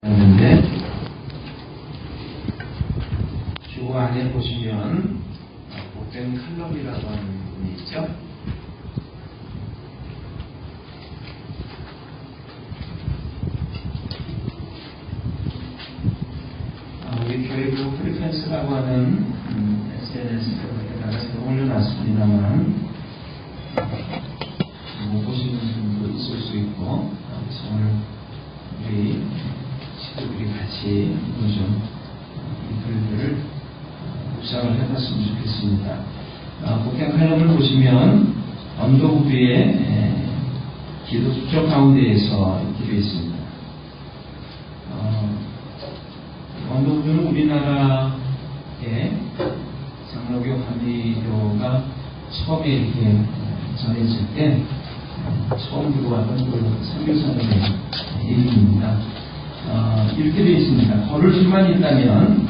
있는데 주 안에 보시면 복된 칼럼이라고 하는 부분이 있죠. 우리 교회부 프리펜스라고 하는 SNS에다가 제가 올려놨습니다만 못 보시는 분도 있을 수 있고, 그래서 오늘 우리 시도들이 같이 좀 이 글들을 묵상을 해봤으면 좋겠습니다. 복된 칼럼을 보시면 언더우드의 기도 수첩 가운데에서 기도 있습니다. 언더우드는 우리나라의 장로교 감리교가 처음에 이렇게 전해질 때 처음 들어왔던 그 선교사들의 이름입니다. 이렇게 되어 있습니다. 걸을 수만 있다면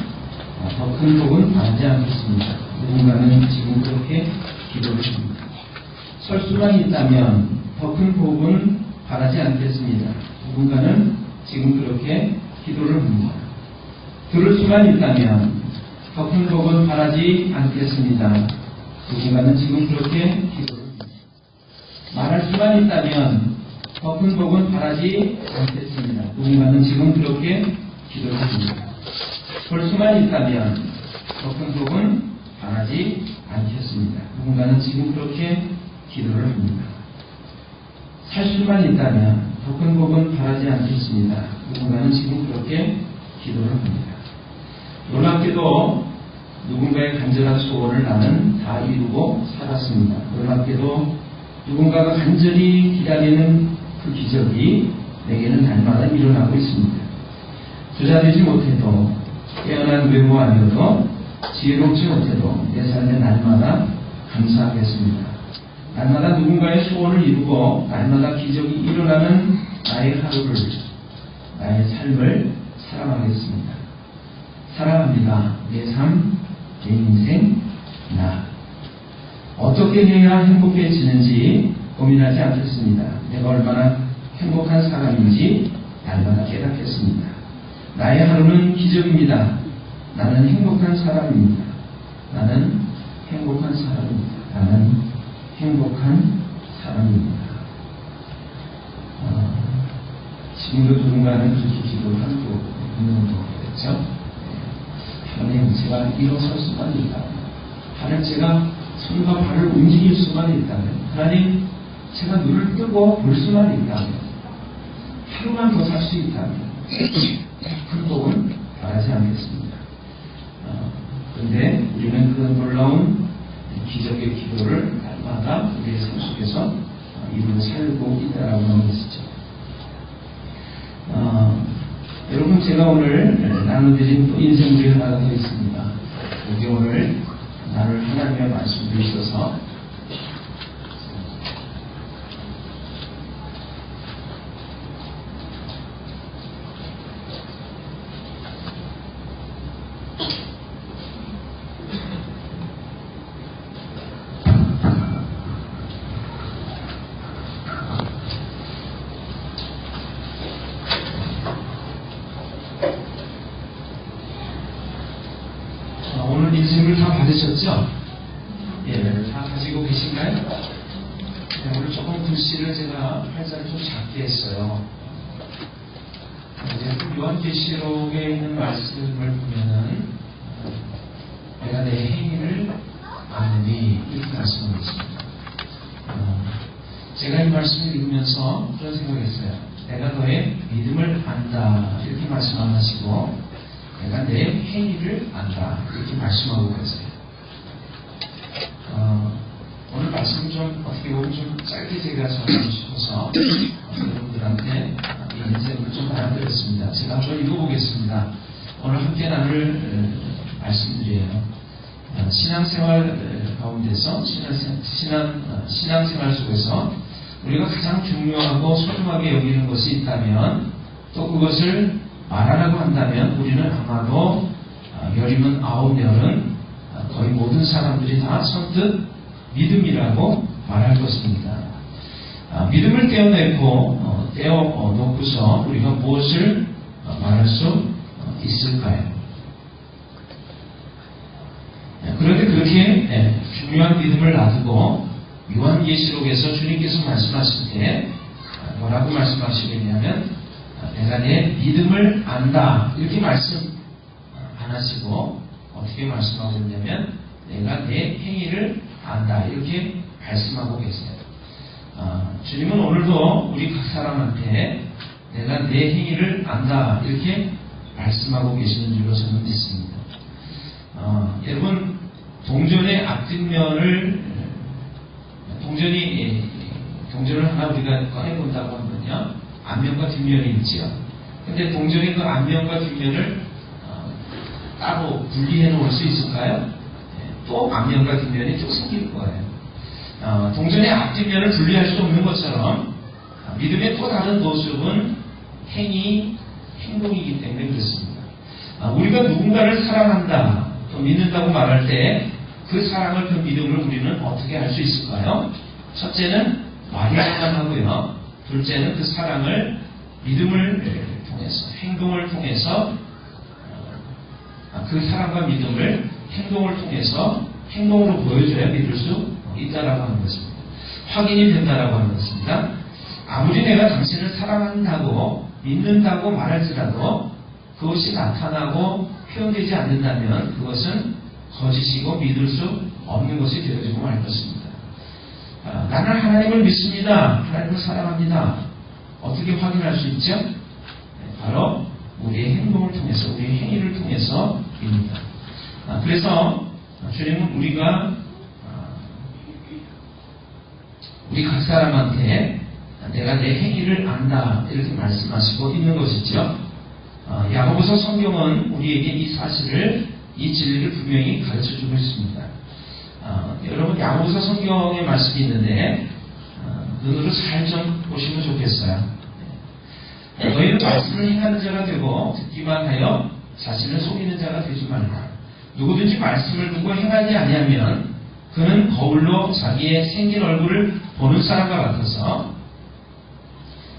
더 큰 복은 바라지 않겠습니다. 누군가는 지금 그렇게 기도를 합니다. 설 수만 있다면 더 큰 복은 바라지 않겠습니다. 누군가는 지금 그렇게 기도를 합니다. 들을 수만 있다면 더 큰 복은 바라지 않겠습니다. 누군가는 지금 그렇게 기도를 합니다. 말할 수만 있다면 더 큰 복은 바라지 않겠습니다. 누군가는 지금 그렇게 기도를 합니다. 볼 수만 있다면 더 큰 복은 바라지 않겠습니다. 누군가는 지금 그렇게 기도를 합니다. 살 수만 있다면 더 큰 복은 바라지 않겠습니다. 누군가는 지금 그렇게 기도를 합니다. 놀랍게도 누군가의 간절한 소원을 나는 다 이루고 살았습니다. 놀랍게도 누군가가 간절히 기다리는 그 기적이 내게는 날마다 일어나고 있습니다. 부자되지 못해도, 깨어난 외모 아니어도, 지혜롭지 못해도 내 삶에 날마다 감사하겠습니다. 날마다 누군가의 소원을 이루고 날마다 기적이 일어나는 나의 하루를, 나의 삶을 사랑하겠습니다. 사랑합니다. 내 삶, 내 인생, 나. 어떻게 해야 행복해지는지 고민하지 않겠습니다. 내가 얼마나 행복한 사람인지 날마다 깨닫겠습니다. 나의 하루는 기적입니다. 나는 행복한 사람입니다. 나는 행복한 사람입니다. 나는 행복한 사람입니다. 지금도 누군가는 그렇게 기도를 하고 있는 거겠죠. 하나님, 제가 일어설 수만 있다면, 하나님, 제가 손과 발을 움직일 수만 있다면, 하나님, 제가 눈을 뜨고 볼 수만 있다면, 하루만 더 살 수 있다면 큰 복은 바라지 않겠습니다. 그런데 우리는 그 놀라운 기적의 기도를 날마다 우리의 삶 속에서 이루어 살고 있다라고 하는 것이죠. 여러분, 제가 오늘 나눠드린 또 인생물이 하나가 더 있습니다. 여기 오늘 나눌 하나님의 말씀도 있어서 오늘 인생을 다 받으셨죠? 예, 다 가지고 계신가요? 네, 오늘 조금 글씨를 제가 팔자를 좀 작게 했어요. 이제 요한계시록에 있는 말씀을 보면은 내가 내 행위를 아느니 이렇게 말씀하고 있습니다. 제가 이 말씀을 읽으면서 그런 생각했어요. 내가 너의 믿음을 안다 이렇게 말씀 안 하시고 내가 내 행위를 안다 이렇게 말씀하고 계세요. 오늘 말씀 좀 어떻게 보면 좀 짧게 제가 전하고 싶어서 여러분들한테 이 인생을 좀 나눠드렸습니다. 제가 한번 읽어보겠습니다. 오늘 함께 나눌 말씀들이에요. 신앙생활 가운데서 신앙생활 속에서 우리가 가장 중요하고 소중하게 여기는 것이 있다면, 또 그것을 말하라고 한다면 우리는 아마도 열이면 9열은 거의 모든 사람들이 다 선뜻 믿음이라고 말할 것입니다. 믿음을 떼어놓고서 우리가 무엇을 말할 수 있을까요? 그런데 그렇게 중요한 믿음을 놔두고 요한계시록에서 주님께서 말씀하실 때 뭐라고 말씀하시겠냐면 내가 내 믿음을 안다 이렇게 말씀 안 하시고 어떻게 말씀하고 있냐면 내가 내 행위를 안다 이렇게 말씀하고 계세요. 주님은 오늘도 우리 각 사람한테 내가 내 행위를 안다 이렇게 말씀하고 계시는 줄로 저는 믿습니다. 여러분 동전의 앞뒷면을 동전을 하나 우리가 꺼내본다고 하면요 앞면과 뒷면이 있지요. 근데 동전의 그 앞면과 뒷면을 따로 분리해 놓을 수 있을까요? 또 앞면과 뒷면이 쭉 생길 거예요. 동전의 앞뒷면을 분리할 수 없는 것처럼 믿음의 또 다른 모습은 행동이기 때문에 그렇습니다. 우리가 누군가를 사랑한다 또 믿는다고 말할 때 그 사랑을 그 믿음을 우리는 어떻게 할 수 있을까요? 첫째는 말이야만 하고요. 둘째는 그 사랑을 믿음을 통해서 행동을 통해서 그 사랑과 믿음을 행동을 통해서 행동으로 보여줘야 믿을 수 있다라고 하는 것입니다. 확인이 된다라고 하는 것입니다. 아무리 내가 당신을 사랑한다고 믿는다고 말할지라도 그것이 나타나고 표현되지 않는다면 그것은 거짓이고 믿을 수 없는 것이 되어지고 말 것입니다. 나는 하나님을 믿습니다. 하나님을 사랑합니다. 어떻게 확인할 수 있죠? 바로 우리의 행동을 통해서 우리의 행위를 통해서입니다. 그래서 주님은 우리 각 사람한테 내가 내 행위를 안다 이렇게 말씀하시고 있는 것이죠. 야고보서 성경은 우리에게 이 사실을 이 진리를 분명히 가르쳐주고 있습니다. 여러분 야고보서 성경에 말씀이 있는데 눈으로 잘 좀 보시면 좋겠어요. 너희는 말씀을 행하는 자가 되고 듣기만 하여 자신을 속이는 자가 되지 말라. 누구든지 말씀을 듣고 행하지 아니하면 그는 거울로 자기의 생긴 얼굴을 보는 사람과 같아서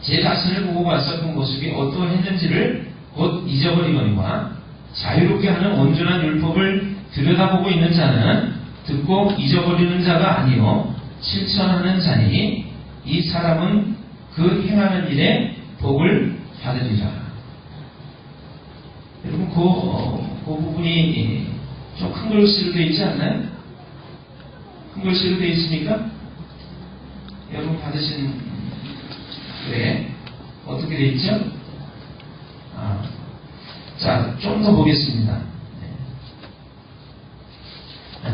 제 자신을 보고 봐서 그 모습이 어떠했는지를 곧 잊어버리거니와 자유롭게 하는 온전한 율법을 들여다보고 있는 자는 듣고 잊어버리는 자가 아니요 실천하는 자니 이 사람은 그 행하는 일에 복을 받으리라. 여러분 그 부분이 좀 큰 글씨로 되어 있지 않나요? 큰 글씨로 되어 있습니까? 여러분 받으신 글에 어떻게 되어 있죠? 자, 좀 더 보겠습니다.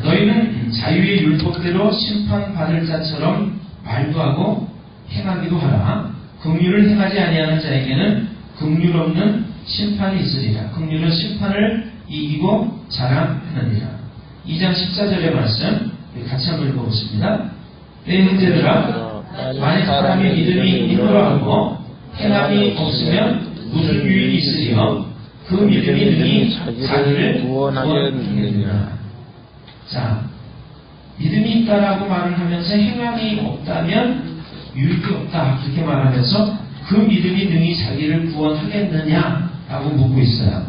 너희는 자유의 율법대로 심판받을 자처럼 말도 하고 행하기도 하라. 긍휼을 행하지 아니하는 자에게는 긍휼 없는 심판이 있으리라. 긍휼은 심판을 이기고 자랑하느니라. 2장 14절의 말씀 같이 한번 읽어보십니다. 내 형제들아 만약 사람의 믿음이 있노라하고 행함이 없으면 무슨 유익이 있으리요 그 믿음이 능히 자기를 구원하겠느니라. 자, 믿음이 있다라고 말을 하면서 행함이 없다면 유익이 없다 그렇게 말하면서 그 믿음이 능히 자기를 구원하겠느냐라고 묻고 있어요.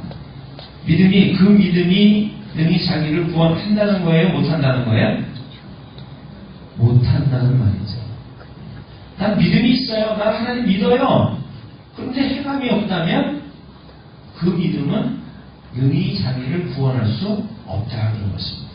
그 믿음이 능히 자기를 구원한다는 거예요? 못한다는 거예요? 못한다는 말이죠. 난 믿음이 있어요. 난 하나님 믿어요. 그런데 행함이 없다면 그 믿음은 능히 자기를 구원할 수 없다는 것입니다.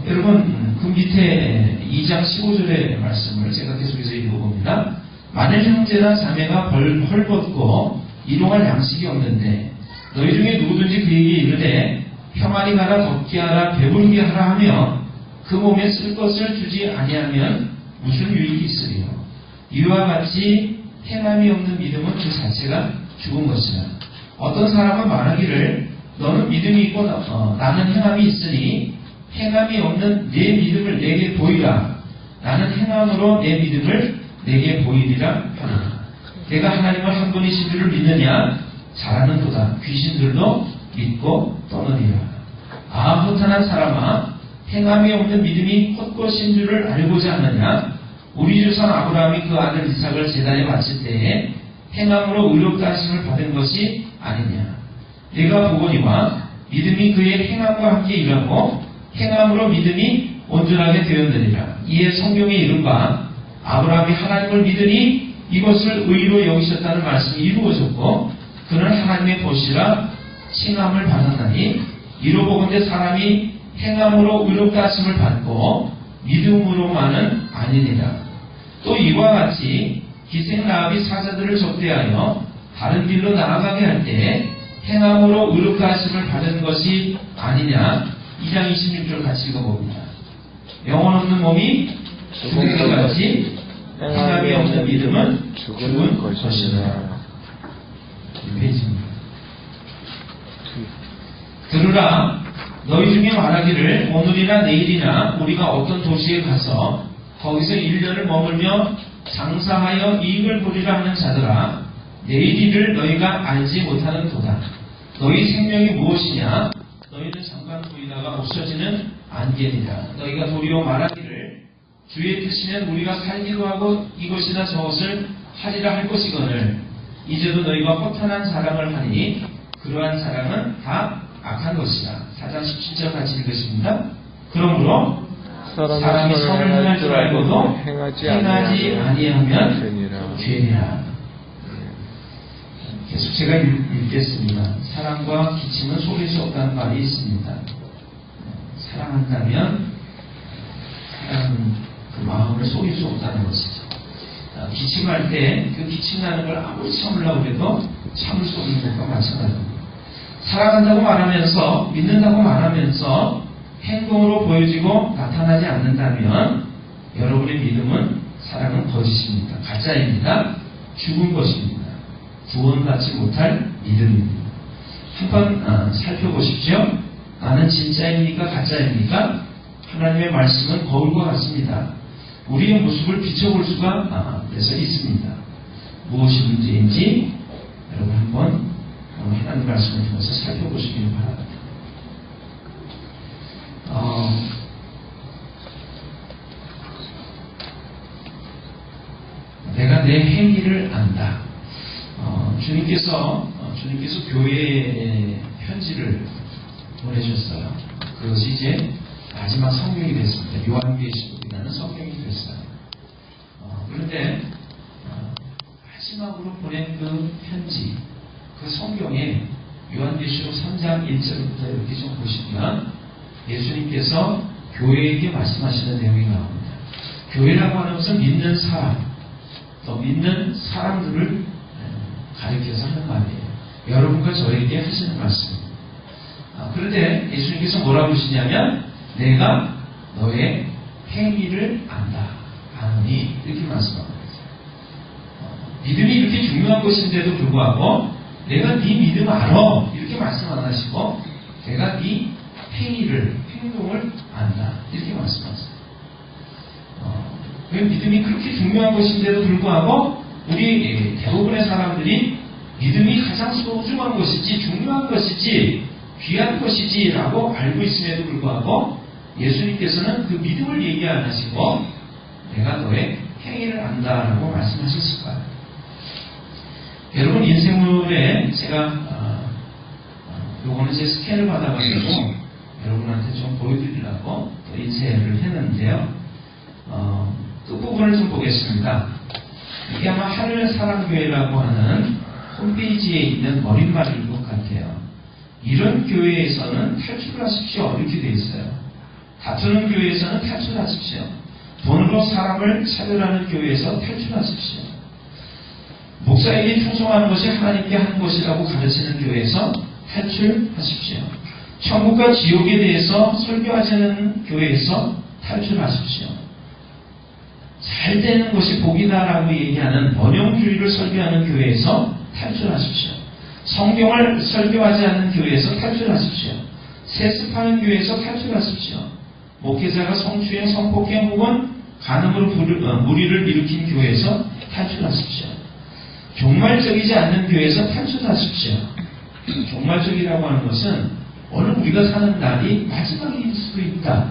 여러분 그 밑에 2장 15절의 말씀을 제가 계속해서 읽어봅니다. 만일 형제나 자매가 헐벗고 일용할 양식이 없는데 너희 중에 누구든지 그에게 이르되 평안히 가라 덥게 하라 배부르게 하라 하며 그 몸에 쓸 것을 주지 아니하면 무슨 유익이 있으리요. 이와 같이 행함이 없는 믿음은 그 자체가 죽은 것이라. 어떤 사람은 말하기를 너는 믿음이 있고 나는 행함이 있으니 행함이 없는 내 믿음을 내게 보이라. 나는 행함으로 내 믿음을 내게 보이리라 하나. 내가 하나님을 한 분이신 줄을 믿느냐? 잘하는도다. 귀신들도 믿고 떠느니라. 허탄한 사람아, 행함이 없는 믿음이 헛것인 줄을 알고자 하느냐? 우리 조상 아브라함이 그 아들 이삭을 제단에 바칠 때에 행함으로 의롭다 하심을 받은 것이 아니냐. 네가 보거니와 믿음이 그의 행함과 함께 일하고 행함으로 믿음이 온전하게 되었느니라. 이에 성경에 이른 바 아브라함이 하나님을 믿으니 이것을 의로 여기셨다는 말씀이 이루어졌고 그는 하나님의 보시라 칭함을 받았나니 이로 보건대 사람이 행함으로 의롭다 하심을 받고 믿음으로만은 아니니라. 또 이와 같이 기생 라합이 사자들을 접대하여 다른 길로 나아가게 할 때 행함으로 의롭다 하심을 받은 것이 아니냐. 2장 26절 같이 읽어봅니다. 영혼 없는 몸이 죽은 것 같이 행함이 없는 믿음은 죽은 것이라. 들으라. 너희 중에 말하기를 오늘이나 내일이나 우리가 어떤 도시에 가서 거기서 1년을 머물며 장사하여 이익을 보리라 하는 자들아, 내일일을 너희가 알지 못하는 도다. 너희 생명이 무엇이냐? 너희는 잠깐 보이다가 없어지는 안개니라. 너희가 도리어 말하기를 주의 뜻이면 우리가 살기도 하고 이것이나 저것을 하리라 할 것이거늘 이제도 너희가 허탄한 사랑을 하니 그러한 사랑은 다 악한 것이다. 4장 17절 같이 읽으십니다. 그러므로 사람이 선을 행할 줄 알고도 행하지 아니하면 죄니라. 계속 제가 읽겠습니다. 사랑과 기침은 속일 수 없다는 말이 있습니다. 사랑한다면 사랑은 그 마음을 속일 수 없다는 것이죠. 기침할 때 그 기침나는 걸 아무리 참으려고 해도 참을 수 없는 것과 마찬가지입니다. 사랑한다고 말하면서 믿는다고 말하면서 행동으로 보여지고 나타나지 않는다면 여러분의 믿음은 사랑은 거짓입니다. 가짜입니다. 죽은 것입니다. 구원받지 못할 믿음입니다. 한번 살펴보십시오. 나는 진짜입니까? 가짜입니까? 하나님의 말씀은 거울과 같습니다. 우리의 모습을 비춰볼 수가 있습니다. 무엇이 문제인지 여러분 한번 하나님 말씀을 통해서 살펴보시길 바랍니다. 내가 내 행위를 안다. 주님께서 교회에 편지를 보내셨어요. 그것이 이제 마지막 성경이 됐습니다. 요한계시록이라는 성경이 됐어요. 그런데 마지막으로 보낸 그 편지, 그 성경에 요한계시록 3장 1절부터 이렇게 좀 보시면 예수님께서 교회에게 말씀하시는 내용이 나옵니다. 교회라고 하는 것은 믿는 사람, 또 믿는 사람들을 가리켜서 하는 말이에요. 여러분과 저에게 하시는 말씀입니다. 그런데 예수님께서 뭐라고 하시냐면 내가 너의 행위를 안다, 아노니 이렇게 말씀합니다. 믿음이 이렇게 중요한 것인데도 불구하고 내가 네 믿음 알아 이렇게 말씀 안 하시고 내가 네 행동을 안다 이렇게 말씀하세요. 왜 믿음이 그렇게 중요한 것인데도 불구하고 우리 대부분의 사람들이 믿음이 가장 소중한 것이지 중요한 것이지 귀한 것이지 라고 알고 있음에도 불구하고 예수님께서는 그 믿음을 얘기 안 하시고 내가 너의 행위를 안다라고 말씀하셨을 거예요. 여러분 인생물에 제가 요거는 제 스캔을 받아가지고 여러분한테 좀 보여드리려고 인쇄를 했는데요. 끝부분을 좀 보겠습니다. 이게 아마 하늘사랑교회라고 하는 홈페이지에 있는 머릿말일 것 같아요. 이런 교회에서는 탈출하십시오 이렇게 되어 있어요. 다투는 교회에서는 탈출하십시오. 돈으로 사람을 차별하는 교회에서 탈출하십시오. 목사에게 충성하는 것이 하나님께 하는 것이라고 가르치는 교회에서 탈출하십시오. 천국과 지옥에 대해서 설교하시는 교회에서 탈출하십시오. 잘 되는 것이 복이다라고 얘기하는 번영주의를 설교하는 교회에서 탈출하십시오. 성경을 설교하지 않는 교회에서 탈출하십시오. 세습하는 교회에서 탈출하십시오. 목회자가 성추행, 성폭행 혹은 간음으로 무리를 일으킨 교회에서 탈출하십시오. 종말적이지 않는 교회에서 탈출하십시오. 종말적이라고 하는 것은 오늘 우리가 사는 날이 마지막일 수도 있다,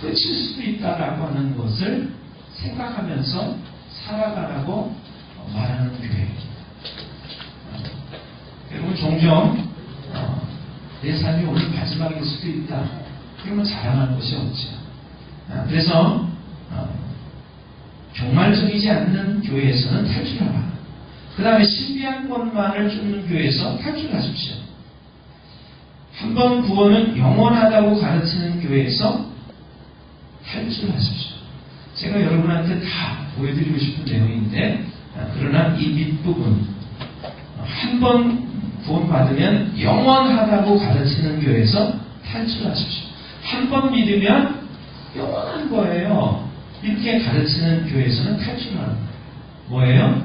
끝일 수도 있다라고 하는 것을 생각하면서 살아가라고 말하는 교회. 여러분 종종 내 삶이 오늘 마지막일 수도 있다. 그러면 자랑할 것이 없죠. 그래서 종말적이지 않는 교회에서는 탈출하라. 그 다음에 신비한 것만을 쫓는 교회에서 탈출하십시오. 한 번 구원은 영원하다고 가르치는 교회에서 탈출하십시오. 제가 여러분한테 다 보여드리고 싶은 내용인데 그러나 이 밑부분 한 번 구원받으면 영원하다고 가르치는 교회에서 탈출하십시오. 한 번 믿으면 영원한 거예요. 이렇게 가르치는 교회에서는 탈출하는 거예요. 뭐예요?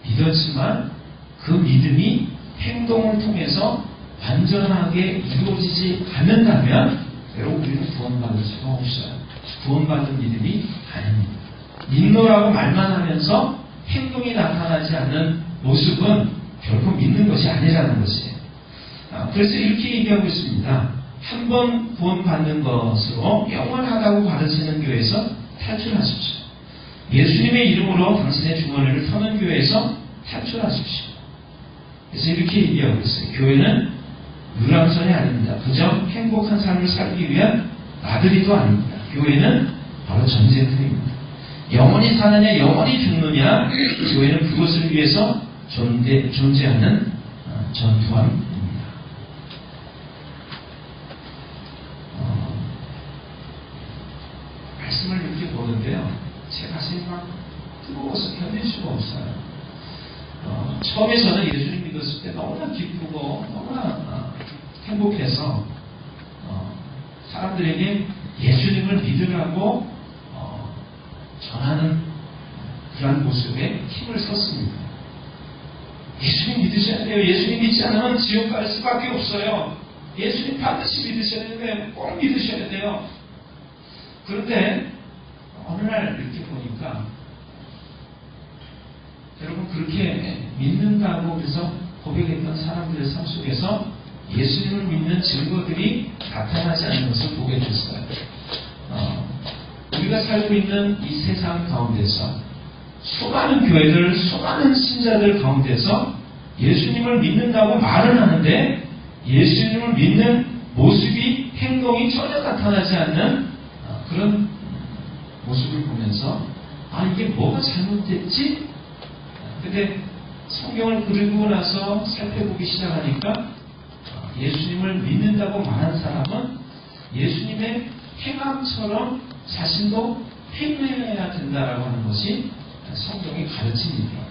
믿었지만 그 믿음이 행동을 통해서 완전하게 이루어지지 않는다면 여러분 우리는 구원받을 수가 없어요. 구원받은 믿음이 아닙니다. 믿노라고 말만 하면서 행동이 나타나지 않는 모습은 결코 믿는 것이 아니라는 것이에요. 그래서 이렇게 얘기하고 있습니다. 한 번 구원받는 것으로 영원하다고 가르치는 교회에서 탈출하십시오. 예수님의 이름으로 당신의 주머니를 터는 교회에서 탈출하십시오. 그래서 이렇게 얘기하고 있어요. 교회는 유람선이 아닙니다. 그저 행복한 삶을 살기 위한 나들이도 아닙니다. 교회는 바로 전쟁터입니다. 영원히 사느냐 영원히 죽느냐 교회는 그것을 위해서 존재하는 전투함입니다. 말씀을 이렇게 보는데요. 제 가슴이 막 뜨거워서 견딜 수가 없어요. 처음에 저는 예수님 믿었을 때 너무나 기쁘고 너무나 행복해서 사람들에게 예수님을 믿으라고 전하는 그런 모습에 힘을 썼습니다. 예수님 믿으셔야 돼요. 예수님 믿지 않으면 지옥 갈 수밖에 없어요. 예수님 반드시 믿으셔야 돼요. 꼭 믿으셔야 돼요. 그런데 어느 날 이렇게 보니까 여러분 그렇게 믿는다고 그래서 고백했던 사람들의 삶 속에서 예수님을 믿는 증거들이 나타나지 않는 것을 보게 됐어요. 우리가 살고 있는 이 세상 가운데서 수많은 교회들, 수많은 신자들 가운데서 예수님을 믿는다고 말은 하는데 예수님을 믿는 모습이, 행동이 전혀 나타나지 않는 그런 모습을 보면서 이게 뭐가 잘못됐지? 근데 성경을 읽고 나서 살펴보기 시작하니까 예수님을 믿는다고 말한 사람은 예수님의 행함처럼 자신도 행해야 된다라고 하는 것이 성경의 가르침입니다.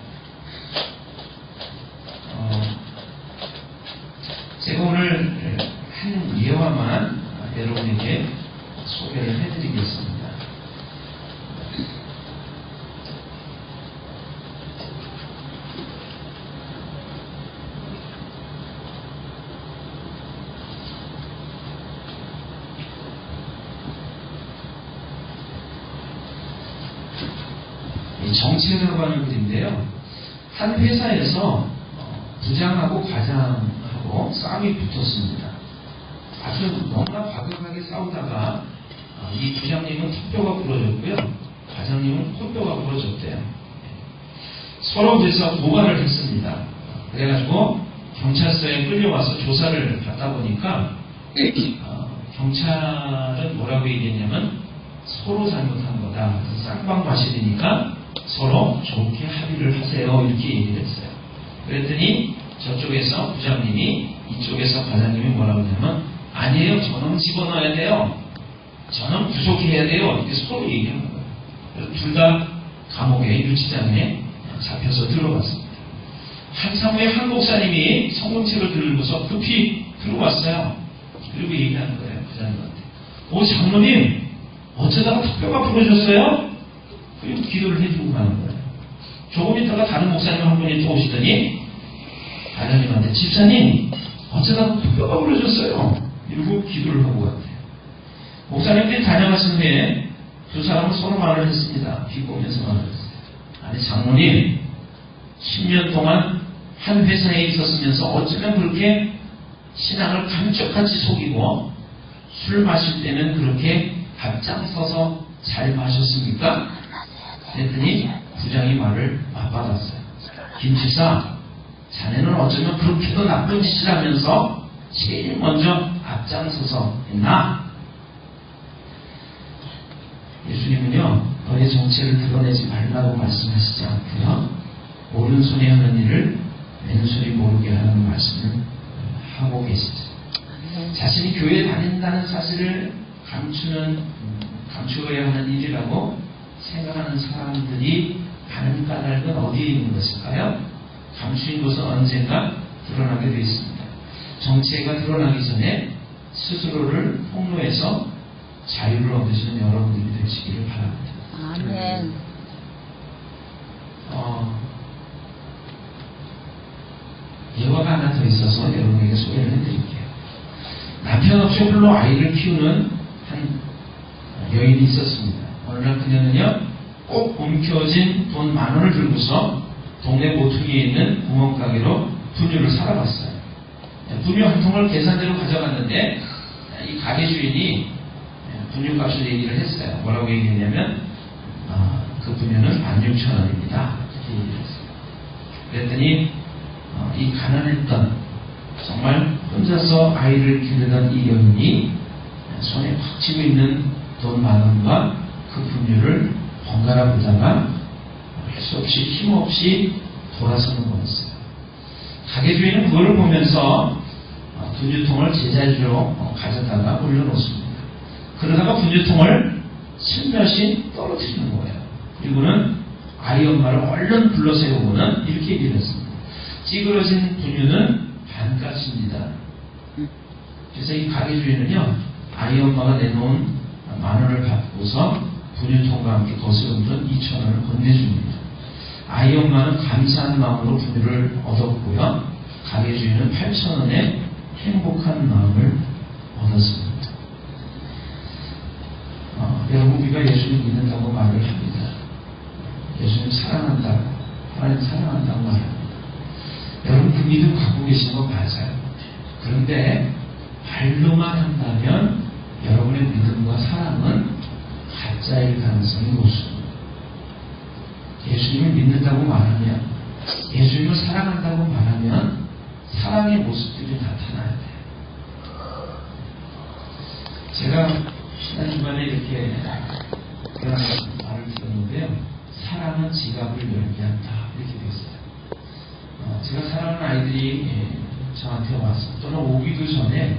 제가 오늘 한 예화만 여러분에게 소개를 해드리겠습니다. 정치라고 하는 글인데요. 한 회사에서 부장하고 과장하고 싸움이 붙었습니다. 아주 너무나 과격하게 싸우다가 이 부장님은 턱뼈가 부러졌고요. 과장님은 콧뼈가 부러졌대요. 서로 그래서 고발을 했습니다. 그래가지고 경찰서에 끌려와서 조사를 받다 보니까 경찰은 뭐라고 얘기했냐면 서로 잘못한 거다. 쌍방과실이니까 서로 좋게 합의를 하세요. 이렇게 얘기를 했어요. 그랬더니 저쪽에서 부장님이 이쪽에서 과장님이 뭐라고 하냐면 아니에요. 저놈 집어넣어야 돼요. 저놈 구속해야 돼요. 이렇게 서로 얘기하는 거예요. 그래서 둘 다 감옥에 유치장에 잡혀서 들어갔습니다. 한참 후에 한 목사님이 성경책을 들고서 급히 들어왔어요. 그리고 얘기하는 거예요. 부장님한테. 장로님 어쩌다가 턱뼈가 부러졌어요? 그리고 기도를 해주고 가는 거예요. 조금 있다가 다른 목사님 한 분이 또 오시더니 과장님한테 집사님 어쩌다가 턱뼈가 부러졌어요? 이러고 기도를 하고 갔대요. 목사님들이 다녀가신 후에 두 사람은 서로 말을 했습니다. 비꼬면서 말을 했어요. 아니 장로님 10년 동안 한 회사에 있었으면서 어쩌면 그렇게 신앙을 감쪽같이 속이고 술 마실 때는 그렇게 앞장서서 잘 마셨습니까? 그랬더니 부장이 말을 맞받았어요. 김 집사 자네는 어쩌면 그렇게도 나쁜 짓을 하면서 제일 먼저 앞장서서 했나? 예수님은요, 너의 정체를 드러내지 말라고 말씀하시지 않고요, 오른손이 하는 일을 왼손이 모르게 하는 말씀을 하고 계시죠. 자신이 교회에 다닌다는 사실을 감추어야 하는 일이라고 생각하는 사람들이 가는 까닭은 어디에 있는 것일까요? 감추인 것은 언젠가 드러나게 되어 있습니다. 정체가 드러나기 전에 스스로를 폭로해서 자유를 얻으시는 여러분들이 되시기를 바랍니다. 아멘. 예화가 하나 더 있어서 여러분에게 소개를 해드릴게요. 남편 없이 홀로 아이를 키우는 한 여인이 있었습니다. 어느 날 그녀는요, 꼭 움켜진 돈 10,000원을 들고서 동네 모퉁이에 있는 구멍가게로 분유를 사러 갔어요. 분유 한 통을 계산대로 가져갔는데 이 가게 주인이 분유값을 얘기를 했어요. 뭐라고 얘기했냐면 그 분유는 16,000원입니다. 이렇게 얘기를 했어요. 그랬더니 이 가난했던, 정말 혼자서 아이를 기르던 이 여인이 손에 팍 쥐고 있는 돈 10,000원과 그 분유를 번갈아 보다가 할 수 없이 힘없이 돌아서는 거였어요. 가게 주인은 그걸 보면서 분유통을 제자리로 가져다가 올려놓습니다. 그러다가 분유통을 슬며시 떨어뜨리는 거예요. 그리고는 아이 엄마를 얼른 불러 세우고는 이렇게 얘기를 했습니다. 찌그러진 분유는 반값입니다. 그래서 이 가게 주인은요, 아이 엄마가 내놓은 10,000원을 받고서 분유통과 함께 거스름돈 2,000원을 건네줍니다. 아이 엄마는 감사한 마음으로 분유를 얻었고요, 가게 주인은 8,000원의 행복한 마음을 얻었습니다. 여러분, 우리가 예수님 믿는다고 말을 합니다. 예수님 사랑한다고, 하나님 사랑한다고 말합니다. 여러분, 그 믿음 갖고 계신 거 맞아요. 그런데 말로만 한다면 여러분의 믿음과 사랑은 가짜일 가능성이 높습니다. 예수님을 믿는다고 말하면, 예수님을 사랑한다고 말하면 사랑의 모습들이 나타나야 돼요. 제가 지난주간에 이렇게 그런 말을 들었는데요, 사랑은 지갑을 열게 한다, 이렇게 되어 있어요. 제가 사랑하는 아이들이 저한테 와서 또는 오기도 전에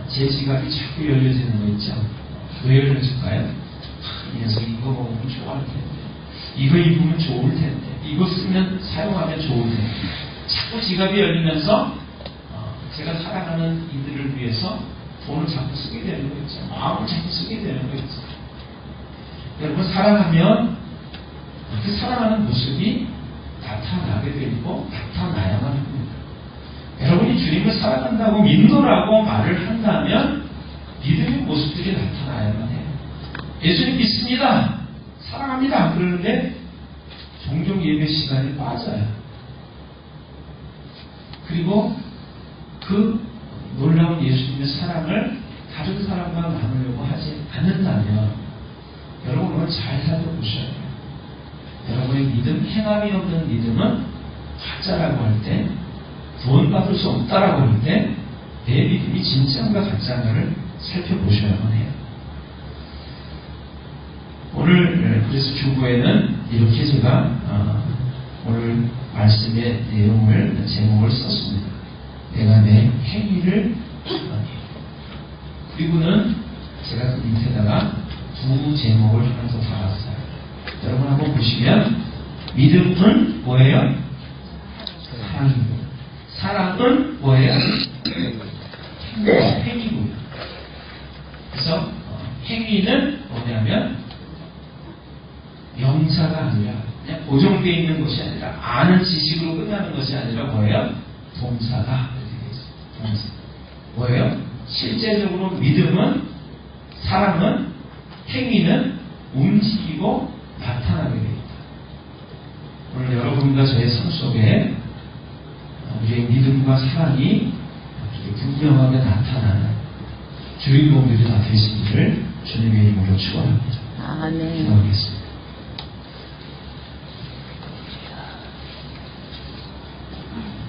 제 지갑이 자꾸 열려지는 거 있죠. 왜 열려질까요? 이 녀석이 이거 먹으면 좋아할 텐데, 이거 입으면 좋을 텐데, 이거 쓰면 사용하면 좋을 텐데, 자꾸 지갑이 열리면서 제가 사랑하는 이들을 위해서 돈을 자꾸 쓰게 되는 거 있죠. 마음을 자꾸 쓰게 되는 거 있죠. 여러분, 사랑하면 그 사랑하는 모습이 나타나게 되고 나타나야만 합니다. 여러분이 주님을 사랑한다고 믿노라고 말을 한다면 믿음의 모습들이 나타나야만 해요. 예수님 믿습니다, 사랑합니다 그러는데 종종 예배 시간이 빠져요. 그리고 그 놀라운 예수님의 사랑을 다른 사람과 나누려고 하지 않는다면 여러분, 오늘 잘 살펴보셔야 돼요. 여러분의 믿음, 행함이 없는 믿음은 가짜라고 할 때, 구원받을 수 없다라고 할 때 내 믿음이 진짜인가 가짜인가를 살펴보셔야만 해요. 오늘 그래서 주보에는 이렇게 제가 오늘 말씀의 내용을, 제목을 썼습니다. 내가 내 행위를 그리고는 제가 그 밑에다가 두 제목을 하나 더 달았어요. 여러분 한번 보시면, 믿음은 뭐예요? 사랑입니다. 사랑은 뭐예요? 행위고요. 그래서 행위는 뭐냐면 명사가 아니라, 그냥 고정되어 있는 것이 아니라, 아는 지식으로 끝나는 것이 아니라 뭐예요? 동사다. 동사. 뭐예요? 실제적으로 믿음은, 사랑은, 행위는 움직이고 나타나게 됩니다. 오늘 여러분과 저의 삶 속에 우리의 믿음과 사랑이 분명하게 나타나는 주인공들이 다 되시기를 주님의 이름으로 축원합니다. 아멘. 기도하겠습니다.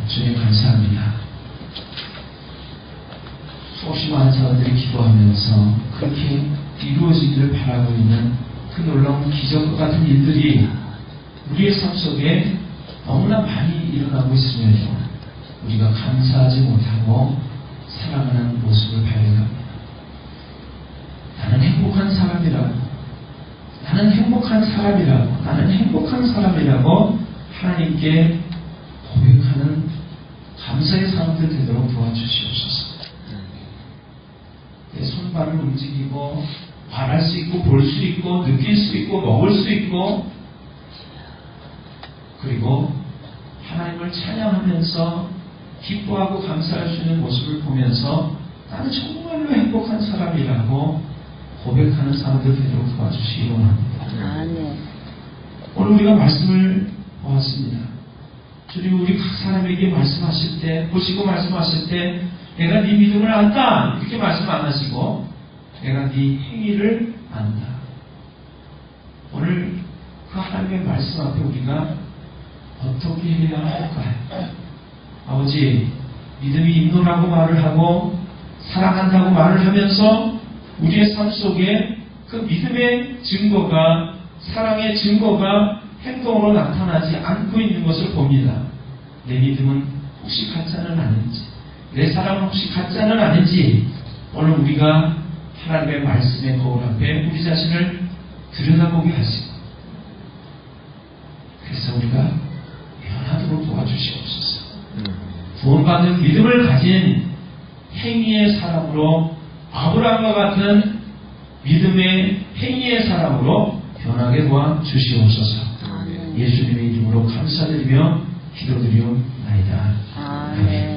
주님 감사합니다. 수없이 많은 사람들이 기도하면서 그렇게 이루어지기를 바라고 있는 그 놀라운 기적과 같은 일들이 우리의 삶 속에 너무나 많이 일어나고 있음에도 우리가 감사하지 못하고 살아가는 모습을 발견합니다. 나는 행복한 사람이라고, 나는 행복한 사람이라고, 나는 행복한 사람이라고 하나님께 고백하는 감사의 사람들 되도록 도와주시옵소서. 내 손발을 움직이고 말할 수 있고 볼 수 있고 느낄 수 있고 먹을 수 있고, 그리고 하나님을 찬양하면서 기뻐하고 감사할 수 있는 모습을 보면서 나는 정말로 행복한 사람이라고 고백하는 사람들 되도록 도와주시기 원합니다. 오늘 우리가 말씀을 보았습니다. 주님, 우리 각 사람에게 말씀하실 때, 보시고 말씀하실 때 내가 네 믿음을 안다 이렇게 말씀 안 하시고 내가 네 행위를 안다. 오늘 그 하나님의 말씀 앞에 우리가 어떻게 해야 할까요? 아버지, 믿음이 있노라고 말을 하고 사랑한다고 말을 하면서 우리의 삶 속에 그 믿음의 증거가, 사랑의 증거가 행동으로 나타나지 않고 있는 것을 봅니다. 내 믿음은 혹시 가짜는 아닌지, 내 사랑은 혹시 가짜는 아닌지 오늘 우리가 하나님의 말씀의 거울 앞에 우리 자신을 들여다보게 하시고, 그래서 우리가 변하도록 도와주시옵소서. 구원받는 믿음을 가진 행위의 사람으로, 아브라함과 같은 믿음의 행위의 사람으로 변하게 도와주시옵소서. 예수님의 이름으로 감사드리며 기도드리옵나이다. 아멘.